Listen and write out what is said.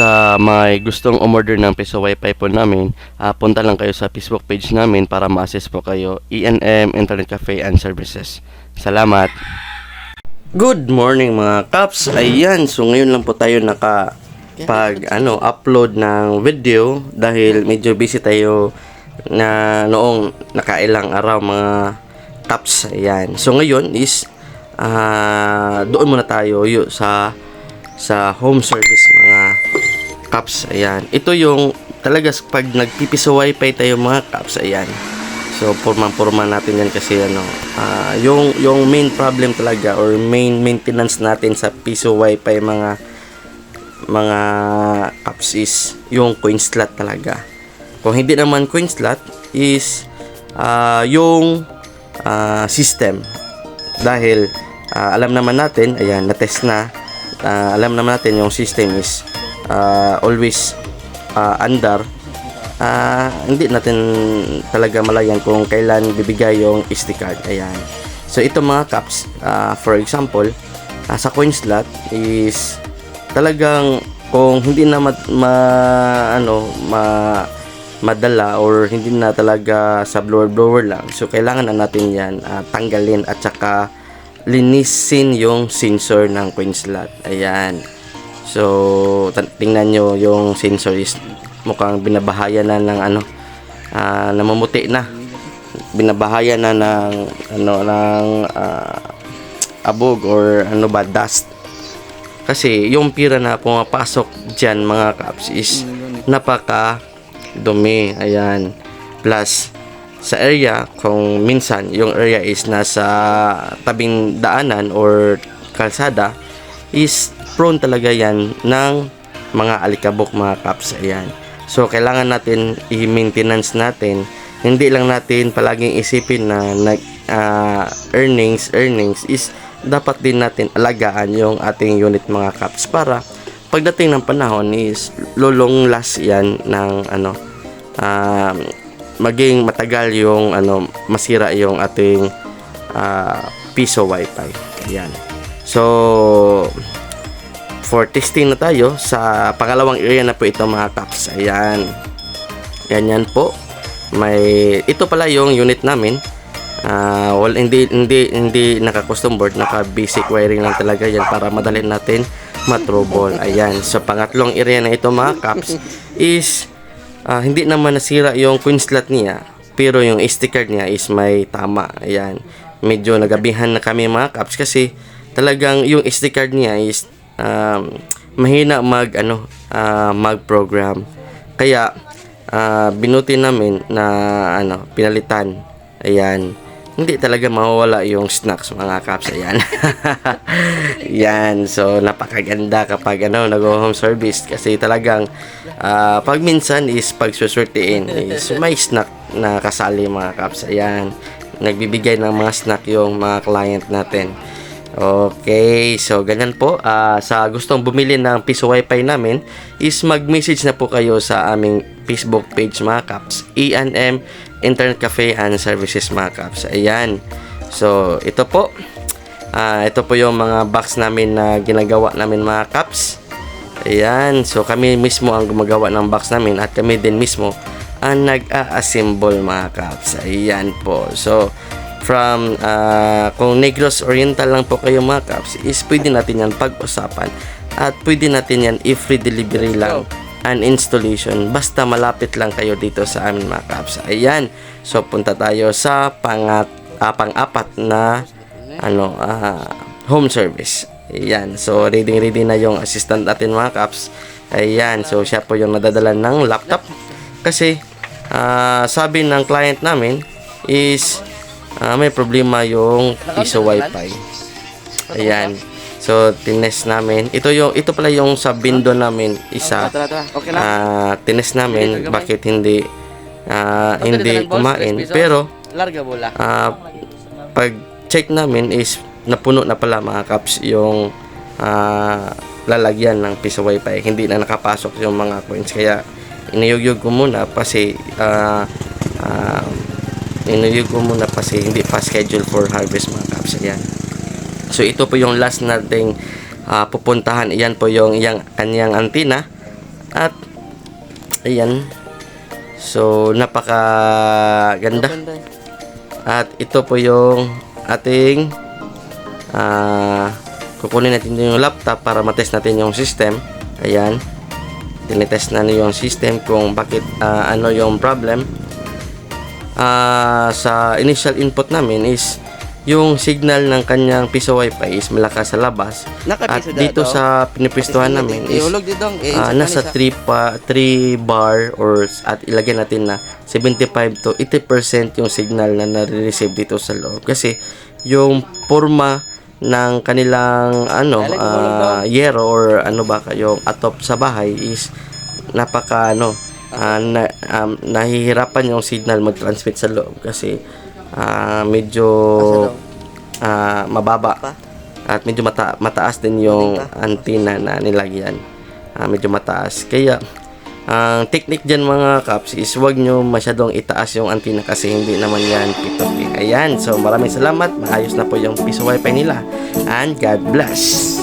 sa may gustong umorder ng piso wifi po namin, punta lang kayo sa Facebook page namin para ma-assist po kayo. E&M Internet Cafe and Services. Salamat! Good morning mga kaps! Ayan, so ngayon lang po tayo upload ng video dahil medyo busy tayo na noong nakailang araw mga kaps. Ayan, so ngayon is doon muna tayo sa home service mga kaps. Ayan, ito yung talaga pag nagpipiso wifi tayo mga kaps. Ayan, so purma natin yan kasi yung main problem talaga or main maintenance natin sa piso wifi mga kaps is yung coin slot talaga. Kung hindi naman coin slot is yung system, dahil alam naman natin, ayan, na-test na, alam naman natin yung system is always under. Hindi natin talaga malayan kung kailan bibigay yung SD card. Ayan, so ito mga caps, for example, sa coin slot is talagang kung hindi na madala or hindi na talaga sa blower lang, so kailangan na natin yan tanggalin at saka linisin yung sensor ng coin slot. Ayan, so tingnan nyo yung sensor is mukhang binabahayan na ng namumuti na, binabahayan na ng abog or dust, kasi yung pira na pumapasok dyan mga caps is napaka dumi. Ayan, plus sa area, kung minsan yung area is nasa tabing daanan or kalsada, is prone talaga yan ng mga alikabok mga caps. Ayan, so kailangan natin i-maintenance natin. Hindi lang natin palaging isipin na earnings is dapat din natin alagaan yung ating unit mga caps, para pagdating ng panahon is lulong last yan ng maging matagal yung masira yung ating piso wifi. Ayan, so for testing na tayo sa pangalawang area na po ito mga caps. Ayan, ganyan po. Ito pala yung unit namin. Hindi naka custom board, naka basic wiring lang talaga yan para madali natin matrouble. Ayan, so pangatlong area na ito mga caps is hindi naman nasira yung coin slot niya, pero yung SD card niya is may tama. Ayan, medyo nagabihan na kami mga caps kasi talagang yung SD card niya is mahina mag program, kaya binuti namin na pinalitan. Ayan, hindi talaga mawawala yung snacks mga caps. Ayan. Yan, so napakaganda kapag nag-home service, kasi talagang pag minsan is pag susurtiin is may snack na kasali mga caps. Ayan, nagbibigay ng mga snack yung mga client natin. Okay, so ganyan po. Sa gustong bumili ng piso wifi namin is mag-message na po kayo sa aming Facebook page mga caps, E&M Internet Cafe and Services mga caps. Ayan, so ito po yung mga box namin na ginagawa namin mga caps. Ayan, so kami mismo ang gumagawa ng box namin at kami din mismo ang nag-a-assemble mga caps. Ayan po, so from kung Negros Oriental lang po kayo mga caps is pwede natin yan pag-usapan at pwede natin yan i-free delivery lang and installation, basta malapit lang kayo dito sa amin mga caps. Ayan, so punta tayo sa pang-apat na home service. Ayan, so ready na yung assistant natin mga caps. Ayan, so siya po yung nadadala ng laptop kasi sabi ng client namin is may problema yung piso wifi. Ayan, so tinest namin. Ito pala yung sa window namin isa. Tinest namin bakit hindi kumain, pero pag check namin is napuno na pala mga caps yung lalagyan ng piso wifi. Hindi na nakapasok yung mga coins, kaya iniyugyug ko muna kasi hindi pa schedule for harvest mga caps. Ayan, so ito po yung last nating pupuntahan. Iyan po yung kanyang antenna. At ayan. So napaka ganda. At ito po yung ating kukunin natin yung laptop para matest natin yung system. Ayan. Tinitest na yung system kung bakit ano yung problem. Sa initial input namin is yung signal ng kanyang piso wifi is malakas sa labas. At dito sa pinipistuhan namin is nasa 3 bar or at ilagay natin na 75 to 80% yung signal na nare-receive dito sa loob. Kasi yung forma ng kanilang yero or ano ba yung atop sa bahay is napaka nahihirapan yung signal mag-transmit sa loob kasi medyo mababa at medyo mataas din yung antenna na nilagyan. Medyo mataas. Kaya ang technique dyan mga kaps is huwag nyo masyadong itaas yung antenna kasi hindi naman yan pitupi. Ayan. So maraming salamat. Maayos na po yung piso wifi nila. And God bless.